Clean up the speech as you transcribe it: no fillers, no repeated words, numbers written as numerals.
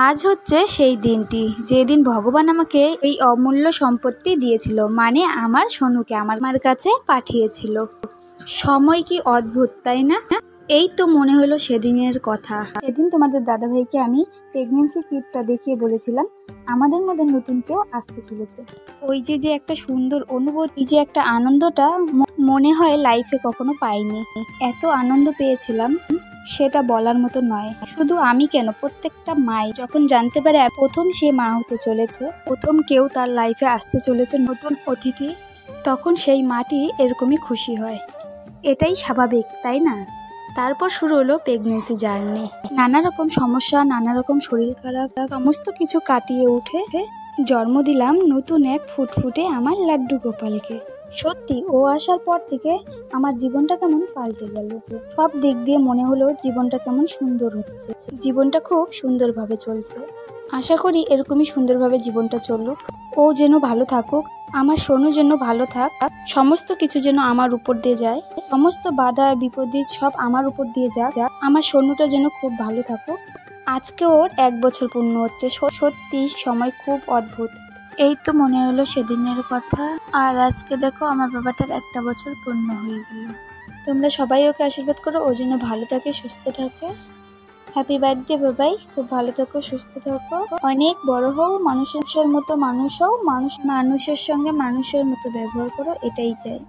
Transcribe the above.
আজ হচ্ছে সেই দিনটি যেদিন ভগবান আমাকে এই অমূল্য সম্পত্তি দিয়েছিল, মানে আমার সোনুকে আমার কাছে পাঠিয়েছিল। সময় কি অদ্ভুত, তাই না? এই তো মনে হলো সেদিনের কথা। সেদিন তোমাদের দাদাভাইকে আমি প্রেগনেন্সি কিটটা দেখিয়ে বলেছিলাম আমাদের মধ্যে নতুন কেউ আসতে চলেছে। ওই যে একটা সুন্দর অনুভূতি, যে একটা আনন্দটা মনে হয় লাইফে কখনো পাইনি। এত আনন্দ পেয়েছিলাম, সেটা বলার মতো নয়। শুধু আমি কেন, প্রত্যেকটা মাই যখন জানতে পারে প্রথম সে মা হতে চলেছে, প্রথম কেউ তার লাইফে আসতে চলেছে নতুন অতিথি, তখন সেই মাটি এরকমই খুশি হয়। এটাই স্বাভাবিক, তাই না? তারপর শুরু হলো প্রেগনেন্সি জার্নি। নানা রকম সমস্যা, নানা রকম শরীর খারাপ, সমস্ত কিছু কাটিয়ে উঠে জন্ম দিলাম নতুন এক ফুটফুটে আমার লাড্ডু গোপালকে। সত্যি ও আসার পর থেকে আমার জীবনটা কেমন পাল্টে গেল। সব দিক দিয়ে মনে হলো জীবনটা কেমন সুন্দর হচ্ছে, জীবনটা খুব সুন্দরভাবে চলছে। আশা করি এরকমই সুন্দরভাবে জীবনটা চলুক। ও যেন ভালো থাকুক, আমার সোনু যেন ভালো থাক, সমস্ত কিছু যেন আমার উপর দিয়ে যায়, সমস্ত বাধা বিপত্তি সব আমার উপর দিয়ে যাক। আমার সোনুটা যেন খুব ভালো থাকুক। আজকে ওর 1 বছর পূর্ণ হচ্ছে। সত্যি সময় খুব অদ্ভুত। এই তো মনে হলো সেদিনের কথা, আর আজকে দেখো আমার বাবাটার 1 বছর পূর্ণ হয়ে গেল। তোমরা সবাই ওকে আশীর্বাদ করো, ও যেন ভালো থাকে, সুস্থ থাকে। হ্যাপি বার্থডে বাবাই, খুব ভালো থাকো, সুস্থ থাকো, অনেক বড় হও, মানুষের মতো মানুষ হও, মানুষের সঙ্গে মানুষের মতো ব্যবহার করো, এটাই চাই।